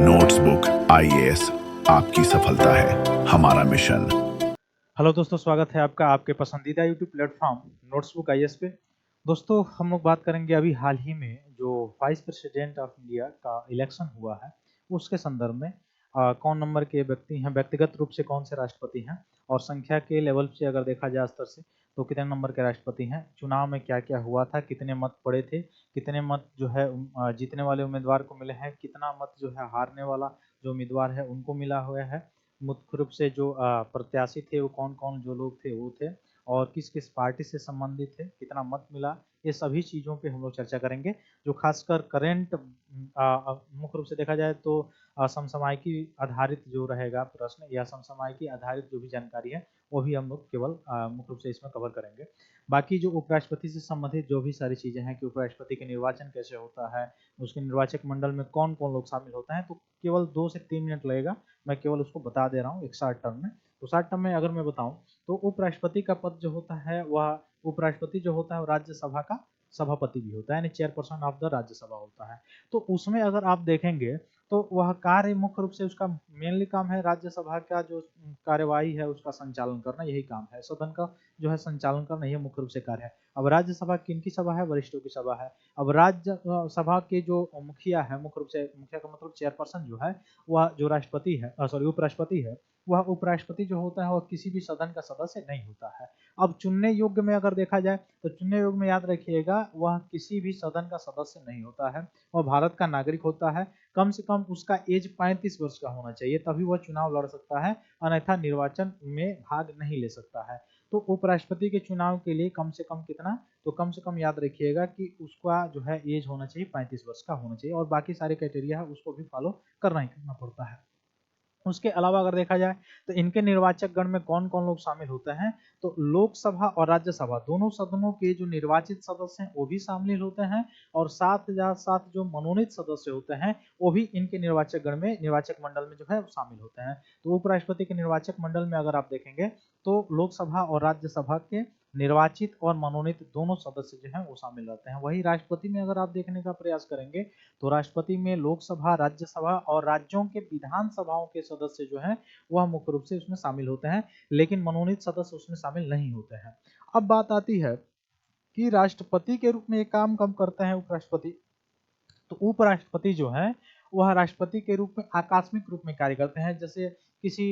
Notebook IAS आपकी सफलता है हमारा मिशन। हेलो दोस्तों, स्वागत है आपका आपके पसंदीदा यूट्यूब प्लेटफॉर्म नोट्सबुक आईएएस पे। दोस्तों, हम लोग बात करेंगे अभी हाल ही में जो वाइस प्रेसिडेंट ऑफ इंडिया का इलेक्शन हुआ है उसके संदर्भ में कौन नंबर के व्यक्ति हैं, व्यक्तिगत रूप से कौन से राष्ट्रपति हैं और संख्या के लेवल से अगर देखा जाए स्तर से तो कितने नंबर के राष्ट्रपति हैं, चुनाव में क्या क्या हुआ था, कितने मत पड़े थे, कितने मत जो है जीतने वाले उम्मीदवार को मिले हैं, कितना मत जो है हारने वाला जो उम्मीदवार है उनको मिला हुआ है, मुख्य रूप से जो प्रत्याशी थे वो कौन-कौन जो लोग थे वो थे और किस-किस पार्टी से संबंधित थे, कितना मत मिला, ये सभी चीज़ों पे हम लोग चर्चा करेंगे। जो खासकर करंट मुख्य रूप से देखा जाए तो समसामयिकी आधारित जो रहेगा प्रश्न या समसामयिकी आधारित जो भी जानकारी है, वो भी हम लोग केवल मुख्य रूप से इसमें कवर करेंगे। बाकी जो उपराष्ट्रपति से संबंधित जो भी सारी चीज़ें हैं कि उपराष्ट्रपति के निर्वाचन कैसे होता है, उसके निर्वाचक मंडल में कौन-कौन लोग शामिल होते हैं, तो केवल 2 से 3 मिनट लगेगा। मैं केवल उसको बता दे रहा हूँ एक शॉर्ट टर्म में। तो शॉर्ट टर्म में अगर मैं बताऊँ तो उपराष्ट्रपति का पद जो होता है वह उपराष्ट्रपति जो होता है वो राज्यसभा का सभापति भी होता है, यानी चेयरपर्सन ऑफ द राज्यसभा होता है। तो उसमें अगर आप देखेंगे तो वह कार्य मुख्य रूप से उसका मेनली काम है राज्यसभा का जो कार्यवाही है उसका संचालन करना, यही काम है। सदन का जो है संचालन करना यही मुख्य रूप से कार्य है। अब राज्यसभा किनकी सभा है? वरिष्ठों की सभा है। अब राज्य सभा के जो मुखिया है, मुख्य रूप से मुखिया का मतलब चेयरपर्सन जो है वह जो राष्ट्रपति है सॉरी उपराष्ट्रपति है, वह उपराष्ट्रपति जो होता है वह किसी भी सदन का सदस्य नहीं होता है। अब चुनने योग्य में अगर देखा जाए तो चुनने योग्य में याद रखिएगा वह किसी भी सदन का सदस्य नहीं होता है, वह भारत का नागरिक होता है। कम से कम उसका एज 35 वर्ष का होना चाहिए तभी वह चुनाव लड़ सकता है, अन्यथा निर्वाचन में भाग नहीं ले सकता है। तो उपराष्ट्रपति के चुनाव के लिए कम से कम कितना, तो कम से कम याद रखिएगा कि उसका जो है एज होना चाहिए 35 वर्ष का होना चाहिए और बाकी सारे क्राइटेरिया है उसको भी फॉलो करना ही करना पड़ता है। उसके अलावा अगर देखा जाए तो इनके निर्वाचक गण में कौन-कौन लोग शामिल होते हैं, तो लोकसभा और राज्यसभा दोनों सदनों के जो निर्वाचित सदस्य हैं वो भी शामिल होते हैं और साथ जो मनोनीत सदस्य होते हैं वो भी इनके निर्वाचक गण में, निर्वाचक मंडल में जो है शामिल होते हैं। तो उपराष्ट्रपति के निर्वाचक मंडल में अगर आप देखेंगे तो लोकसभा और राज्यसभा के निर्वाचित और मनोनीत दोनों सदस्य जो हैं वो शामिल रहते हैं। वही राष्ट्रपति में अगर आप देखने का प्रयास करेंगे तो राष्ट्रपति में लोकसभा, राज्यसभा और राज्यों के विधानसभाओं के सदस्य जो हैं वह मुख्य रूप से उसमें शामिल होते हैं, लेकिन मनोनीत सदस्य उसमें शामिल नहीं होते हैं। अब बात आती है कि राष्ट्रपति के रूप में ये काम कब करते हैं उपराष्ट्रपति। तो उपराष्ट्रपति जो है वह राष्ट्रपति के रूप में आकस्मिक रूप में कार्य करते हैं। जैसे किसी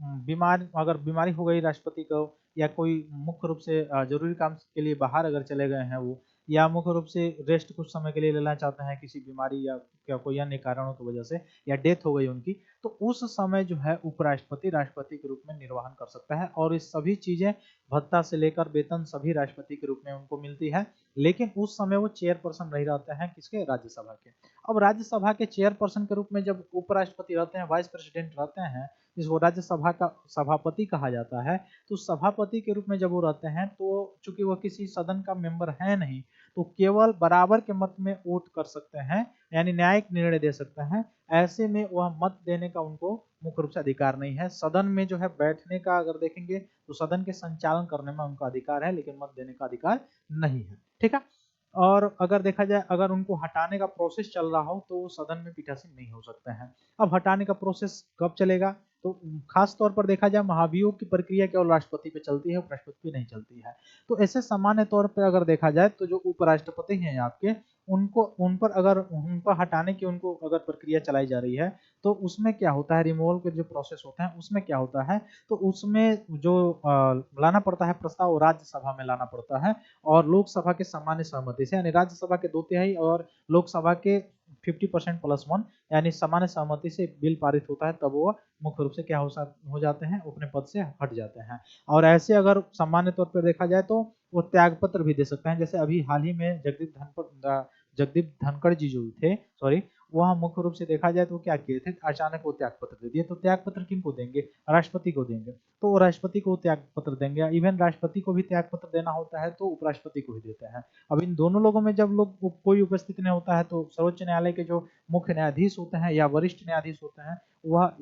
बीमार अगर बीमारी हो गई राष्ट्रपति को, या कोई मुख्य रूप से जरूरी काम के लिए बाहर अगर चले गए हैं वो, या मुख्य रूप से रेस्ट कुछ समय के लिए लेना चाहते हैं किसी बीमारी या कोई अन्य कारणों की वजह से, या डेथ हो गई उनकी, तो उस समय जो है उपराष्ट्रपति राष्ट्रपति के रूप में निर्वहन कर सकता है और इस सभी चीजें भत्ता से लेकर वेतन सभी राष्ट्रपति के रूप में उनको मिलती है। लेकिन उस समय वो चेयरपर्सन नहीं रहते हैं किसके, राज्यसभा के। अब राज्यसभा के चेयरपर्सन के रूप में जब उपराष्ट्रपति रहते हैं, वाइस प्रेसिडेंट रहते हैं, जिसको राज्यसभा का सभापति कहा जाता है, तो सभापति के रूप में जब वो रहते हैं तो चूंकि वो किसी सदन का मेंबर है नहीं, तो केवल बराबर के मत में वोट कर सकते हैं, यानी न्यायिक निर्णय दे सकते हैं। ऐसे में वह मत देने का उनको मुख्य रूप से अधिकार नहीं है। सदन में जो है बैठने का अगर देखेंगे तो सदन के संचालन करने में उनका अधिकार है, लेकिन मत देने का अधिकार नहीं है। ठीक है। और अगर देखा जाए अगर उनको हटाने का प्रोसेस चल रहा हो तो वो सदन में पीठासीन नहीं हो सकते हैं। अब हटाने का प्रोसेस कब चलेगा, तो खास तौर पर देखा जाए महाभियोग की प्रक्रिया केवल राष्ट्रपति पे चलती है, उपराष्ट्रपति पे नहीं चलती है। तो ऐसे सामान्य तौर पे अगर देखा जाए तो जो उपराष्ट्रपति हैं आपके, उनको उन पर अगर उनको हटाने की उनको अगर प्रक्रिया चलाई जा रही है तो उसमें क्या होता है, रिमूवल के जो प्रोसेस होते हैं उसमें क्या होता है, तो उसमें जो लाना पड़ता है प्रस्ताव वो राज्यसभा में लाना पड़ता है और लोकसभा के सामान्य सहमति से, यानी राज्यसभा के 2/3 और लोकसभा के 50% प्लस 1 यानी सामान्य सहमति से बिल पारित होता है, तब वो मुख्य रूप से क्या हो जाते हैं, अपने पद से हट जाते हैं। और ऐसे अगर सामान्य तौर पर देखा जाए तो वो त्याग पत्र भी दे सकते हैं। जैसे अभी हाल ही में जगदीप धनखड़ जी जो थे, सॉरी, वह मुख्य रूप से देखा जाए तो क्या किए थे, अचानक वो त्याग पत्र दे दिए। तो त्याग पत्र किनको देंगे, राष्ट्रपति को देंगे, तो वो राष्ट्रपति को त्याग पत्र देंगे। इवन राष्ट्रपति को भी त्याग पत्र देना होता है तो उपराष्ट्रपति को ही देते हैं। अब इन दोनों लोगों में जब लोग कोई उपस्थित नहीं होता है तो सर्वोच्च न्यायालय के जो मुख्य न्यायाधीश होते हैं या वरिष्ठ न्यायाधीश होते हैं वह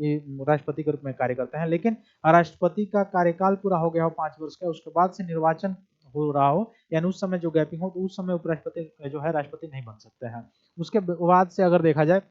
राष्ट्रपति के रूप में कार्य करते हैं। लेकिन राष्ट्रपति का कार्यकाल पूरा हो गया हो 5 वर्ष का, उसके बाद से निर्वाचन हो रहा हो, यानी उस समय जो गैपिंग हो, तो उस समय उपराष्ट्रपति जो है राष्ट्रपति नहीं बन सकते हैं। उसके बाद से अगर देखा जाए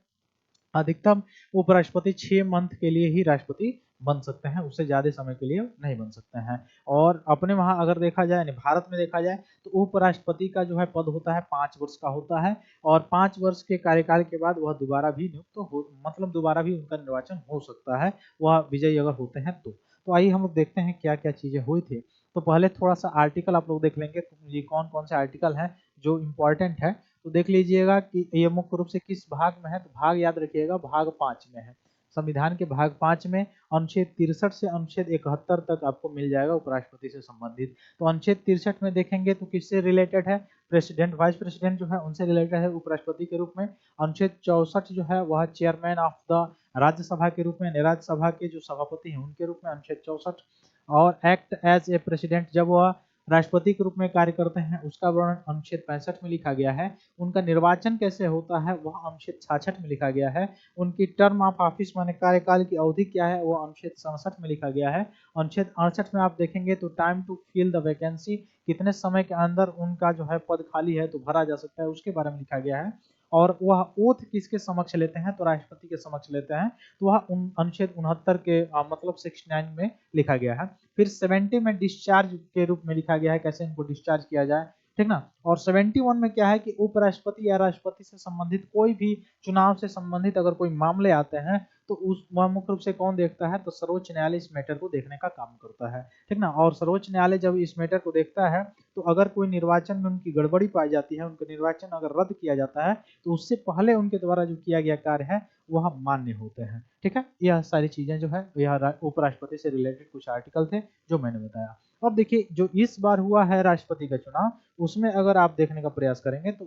अधिकतम उपराष्ट्रपति 6 मंथ के लिए ही राष्ट्रपति बन सकते हैं, उससे ज्यादा समय के लिए नहीं बन सकते हैं। और अपने वहां अगर देखा जाए, यानी भारत में देखा जाए, तो उपराष्ट्रपति का जो है पद होता है 5 वर्ष का होता है, और 5 वर्ष के कार्यकाल के बाद वह दोबारा भी नियुक्त हो, मतलब दोबारा भी उनका निर्वाचन हो सकता है, वह विजयी अगर होते हैं तो आइए हम लोग देखते हैं क्या क्या चीजें हुई थी। तो पहले थोड़ा सा आर्टिकल आप लोग देख लेंगे, ये कौन कौन से आर्टिकल हैं जो इम्पोर्टेंट है। तो देख लीजिएगा कि ये मुख्य रूप से किस भाग में है, तो भाग याद रखिएगा, भाग 5 में है। संविधान के भाग 5 में अनुच्छेद 63 से अनुच्छेद 71 तक आपको मिल जाएगा उपराष्ट्रपति से संबंधित। तो अनुच्छेद 63 में देखेंगे तो किससे रिलेटेड है, प्रेसिडेंट वाइस प्रेसिडेंट जो है उनसे रिलेटेड है उपराष्ट्रपति के रूप में। अनुच्छेद 64 जो है वह चेयरमैन ऑफ द राज्यसभा के रूप में, राज्यसभा के जो सभापति हैं उनके रूप में, अनुच्छेद 64। और एक्ट एज ए प्रेसिडेंट, जब वह राष्ट्रपति के रूप में कार्य करते हैं, उसका वर्णन अनुच्छेद 65 में लिखा गया है। उनका निर्वाचन कैसे होता है वह अनुच्छेद 66 में लिखा गया है। उनकी टर्म ऑफ ऑफिस माने कार्यकाल की अवधि क्या है वह अनुच्छेद 67 में लिखा गया है। अनुच्छेद 68 में आप देखेंगे तो time to fill the vacancy, कितने समय के अंदर उनका जो है पद खाली है तो भरा जा सकता है, उसके बारे में लिखा गया है। और वह ओथ किसके समक्ष लेते हैं, तो राष्ट्रपति के समक्ष लेते हैं, तो वह अनुच्छेद 69 के मतलब 69 में लिखा गया है। फिर 70 में डिस्चार्ज के रूप में लिखा गया है, कैसे इनको डिस्चार्ज किया जाए, ठीक ना। और 71 में क्या है कि उपराष्ट्रपति या राष्ट्रपति से संबंधित कोई भी चुनाव से संबंधित अगर कोई मामले आते हैं तो उस वह मुख्य रूप से कौन देखता है, तो सर्वोच्च न्यायालय इस मैटर को देखने का काम करता है, ठीक ना। और सर्वोच्च न्यायालय जब इस मैटर को देखता है तो अगर कोई निर्वाचन में उनकी गड़बड़ी पाई जाती है, उनका निर्वाचन अगर रद्द किया जाता है, तो उससे पहले उनके द्वारा जो किया गया कार्य है वह मान्य होते हैं, ठीक है। यह सारी चीजें जो है यह उपराष्ट्रपति से रिलेटेड कुछ आर्टिकल थे जो मैंने बताया। अब देखिए जो इस बार हुआ है राष्ट्रपति का चुनाव, उसमें अगर आप देखने का प्रयास करेंगे तो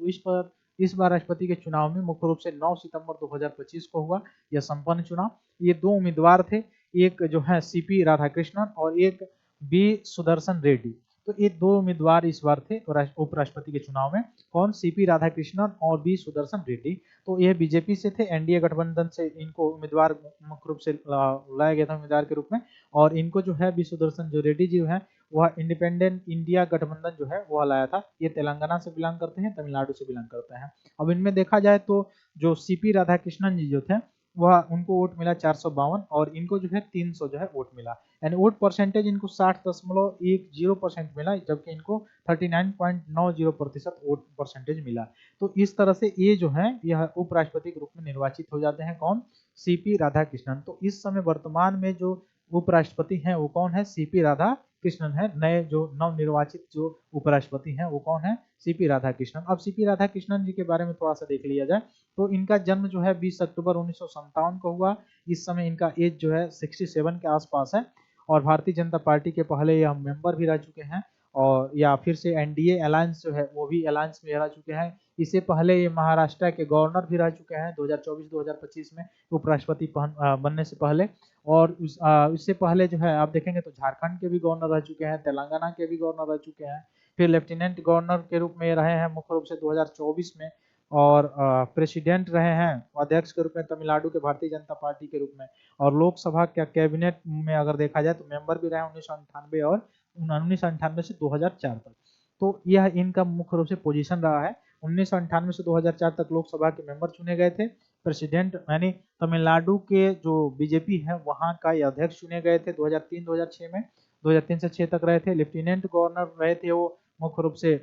इस बार राष्ट्रपति के चुनाव में मुख्य रूप से 9 सितंबर 2025 को हुआ यह संपन्न चुनाव। ये दो उम्मीदवार थे, एक जो है सीपी राधाकृष्णन और एक बी सुदर्शन रेड्डी। तो ये दो उम्मीदवार इस बार थे उपराष्ट्रपति के चुनाव में, कौन, सीपी राधाकृष्णन और बी सुदर्शन रेड्डी। तो ये बीजेपी से थे, एनडीए गठबंधन से इनको उम्मीदवार मुख्य रूप से लाया गया था उम्मीदवार के रूप में। और इनको जो है बी सुदर्शन जो रेड्डी जी है वह इंडिपेंडेंट इंडिया गठबंधन जो है वह लाया था। ये तेलंगाना से बिलोंग करते हैं, तमिलनाडु से बिलोंग करते हैं। अब इनमें देखा जाए तो जो सीपी राधाकृष्णन जी जो थे वह उनको वोट मिला 452 और इनको जो है 300 जो है वोट मिला, यानी वोट परसेंटेज इनको 60.10% मिला, जबकि इनको 39.90% वोट परसेंटेज मिला। तो इस तरह से ये जो है यह उपराष्ट्रपति के रूप में निर्वाचित हो जाते हैं, कौन, सीपी राधाकृष्णन। तो इस समय वर्तमान में जो उपराष्ट्रपति हैं वो कौन है, सीपी राधाकृष्णन है। नए जो नवनिर्वाचित जो उपराष्ट्रपति हैं वो कौन है, सीपी राधाकृष्णन। अब सीपी राधाकृष्णन जी के बारे में थोड़ा सा देख लिया जाए तो इनका जन्म जो है 20 अक्टूबर 1957 को हुआ। इस समय इनका एज जो है 67 के आसपास है। और भारतीय जनता पार्टी के पहले यह मेंबर भी रह चुके हैं, और या फिर से एनडीए अलायंस जो है वो भी अलायंस में रह चुके हैं। इससे पहले ये महाराष्ट्र के गवर्नर भी रह चुके हैं 2024-2025 में उपराष्ट्रपति बनने से पहले। और इससे पहले जो है आप देखेंगे तो झारखंड के भी गवर्नर रह चुके हैं, तेलंगाना के भी गवर्नर रह चुके हैं। फिर लेफ्टिनेंट गवर्नर के रूप में रहे हैं मुख्य रूप से 2024 में। और प्रेसिडेंट रहे हैं अध्यक्ष के रूप में तमिलनाडु के भारतीय जनता पार्टी के रूप में। और लोकसभा के कैबिनेट में अगर देखा जाए तो मेंबर भी रहे 1998 और 1998 से 2004 तक। तो यह इनका मुख्य रूप से पोजीशन रहा है। 1998 से 2004 तक लोकसभा के मेंबर चुने गए थे। प्रेसिडेंट यानी तमिलनाडु के जो बीजेपी है वहां का अध्यक्ष चुने गए थे 2003-2006 में, 2003 से 6 तक रहे थे। लेफ्टिनेंट गवर्नर रहे थे वो मुख्य रूप से।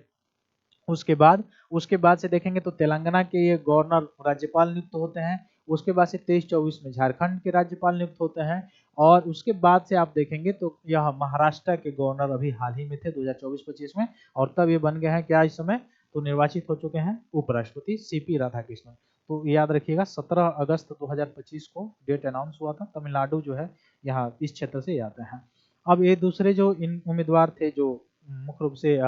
उसके बाद से देखेंगे तो तेलंगाना के ये गवर्नर राज्यपाल नियुक्त होते हैं। उसके बाद से 23-24 में झारखंड के राज्यपाल नियुक्त होते हैं। और उसके बाद से आप देखेंगे तो यह महाराष्ट्र के गवर्नर अभी हाल ही में थे 2024-25 में, और तब ये बन गए हैं क्या इस समय, तो निर्वाचित हो चुके हैं उपराष्ट्रपति सीपी राधाकृष्णन। तो याद रखिएगा 17 अगस्त 2025 को डेट अनाउंस हुआ था। तमिलनाडु जो है यहाँ इस क्षेत्र से आते हैं। अब ये दूसरे जो इन उम्मीदवार थे जो मुख्य रूप से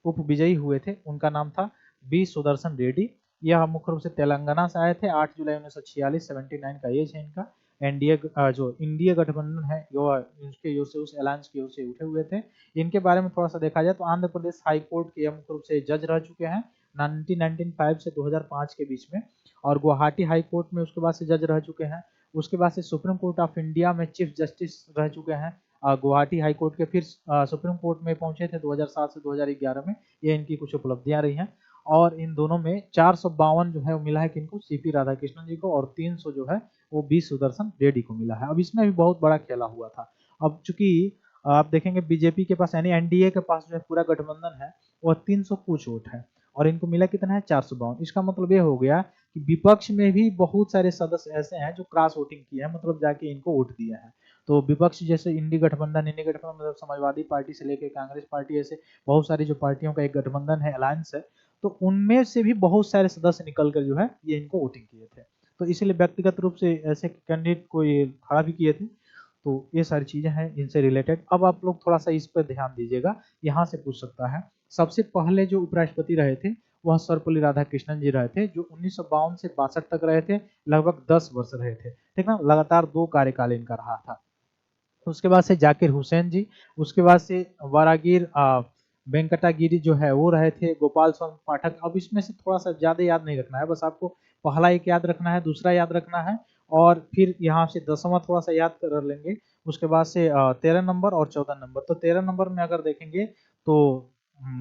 उप विजयी हुए थे उनका नाम था बी सुदर्शन रेड्डी। यह मुख्य रूप से तेलंगाना से आए थे। 8 जुलाई 1946, 79 का एज है इनका। एनडीए जो इंडिया गठबंधन है उसके ओर से, उस अलायंस की ओर से उठे हुए थे। इनके बारे में थोड़ा सा देखा जाए तो आंध्र प्रदेश हाई कोर्ट के मुख्य रूप से जज रह चुके हैं 1995 से 2005 के बीच में। और गुवाहाटी हाई कोर्ट में उसके बाद से जज रह चुके हैं। उसके बाद से सुप्रीम कोर्ट ऑफ इंडिया में चीफ जस्टिस रह चुके हैं गुवाहाटी हाई कोर्ट के। फिर सुप्रीम कोर्ट में पहुंचे थे 2007 से 2011 में। ये इनकी कुछ उपलब्धियां रही हैं। और इन दोनों में 452 जो है वो मिला है किनको, सीपी राधाकृष्णन जी को, और 300 जो है वो बी सुदर्शन रेड्डी को मिला है। अब इसमें भी बहुत बड़ा खेला हुआ था। अब चूंकि आप देखेंगे बीजेपी के पास यानी एनडीए के पास जो है पूरा गठबंधन है वह 300 कुछ वोट है और इनको मिला कितना है 452। इसका मतलब ये हो गया कि विपक्ष में भी बहुत सारे सदस्य ऐसे हैं जो क्रॉस वोटिंग किए हैं, मतलब जाके इनको वोट दिया है। तो विपक्ष जैसे इंडी गठबंधन मतलब समाजवादी पार्टी से लेकर कांग्रेस पार्टी, ऐसे बहुत सारी जो पार्टियों का एक गठबंधन है, अलायंस है, तो उनमें से भी बहुत सारे सदस्य निकल कर जो है ये इनको वोटिंग किए थे। तो इसलिए व्यक्तिगत रूप से ऐसे कैंडिडेट को ये खड़ा भी किए थे। तो ये सारी चीजें हैं इनसे रिलेटेड। अब आप लोग थोड़ा सा इस पर ध्यान दीजिएगा, यहाँ से पूछ सकता है। सबसे पहले जो उपराष्ट्रपति रहे थे वह सर्वपल्ली राधाकृष्णन जी रहे थे, जो 1952 से 62 तक रहे थे, लगभग 10 वर्ष रहे थे, ठीक ना, लगातार 2 कार्यकाल इनका रहा था। उसके बाद से जाकिर हुसैन जी, उसके बाद से वरागिर वेंकटागिरी जो है वो रहे थे, गोपाल स्वामी पाठक। अब इसमें से थोड़ा सा ज्यादा याद नहीं रखना है, बस आपको पहला एक याद रखना है, दूसरा याद रखना है, और फिर यहाँ से 10वां थोड़ा सा याद कर लेंगे। उसके बाद से 13 नंबर और 14 नंबर। तो 13 नंबर में अगर देखेंगे तो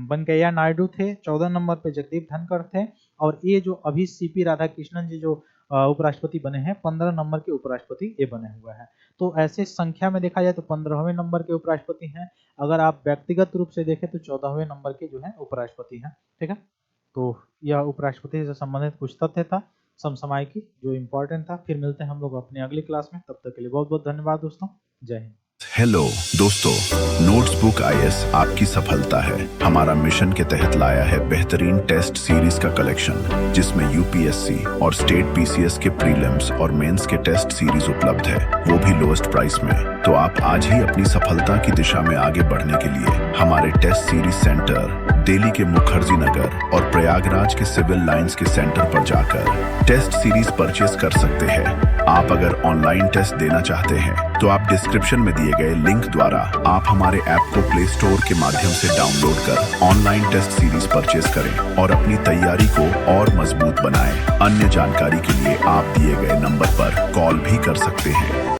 वेंकैया नायडू थे, 14 नंबर पे जगदीप धनखड़ थे, और ये जो अभी सीपी राधाकृष्णन जी जो उपराष्ट्रपति बने हैं, 15 नंबर के उपराष्ट्रपति ये बने हुए हैं। तो ऐसे संख्या में देखा जाए तो 15वें नंबर के उपराष्ट्रपति हैं। अगर आप व्यक्तिगत रूप से देखें तो 14वें नंबर के जो है उपराष्ट्रपति हैं, ठीक है। तो यह उपराष्ट्रपति से संबंधित कुछ तथ्य था समसामयिक जो इम्पोर्टेंट था। फिर मिलते हैं हम लोग अपनी अगली क्लास में, तब तक के लिए बहुत बहुत धन्यवाद दोस्तों, जय हिंद। हेलो दोस्तों, नोट्सबुक आईएएस आपकी सफलता है हमारा मिशन के तहत लाया है बेहतरीन टेस्ट सीरीज का कलेक्शन, जिसमें यूपीएससी और स्टेट पीसीएस के प्रीलिम्स और मेंस के टेस्ट सीरीज उपलब्ध है, वो भी लोएस्ट प्राइस में। तो आप आज ही अपनी सफलता की दिशा में आगे बढ़ने के लिए हमारे टेस्ट सीरीज सेंटर दिल्ली के मुखर्जी नगर और प्रयागराज के सिविल लाइंस के सेंटर पर जाकर टेस्ट सीरीज परचेस कर सकते हैं। आप अगर ऑनलाइन टेस्ट देना चाहते हैं तो आप डिस्क्रिप्शन में दिए गए लिंक द्वारा आप हमारे ऐप को प्ले स्टोर के माध्यम से डाउनलोड कर ऑनलाइन टेस्ट सीरीज परचेस करें और अपनी तैयारी को और मजबूत बनाएं। अन्य जानकारी के लिए आप दिए गए नंबर पर कॉल भी कर सकते हैं।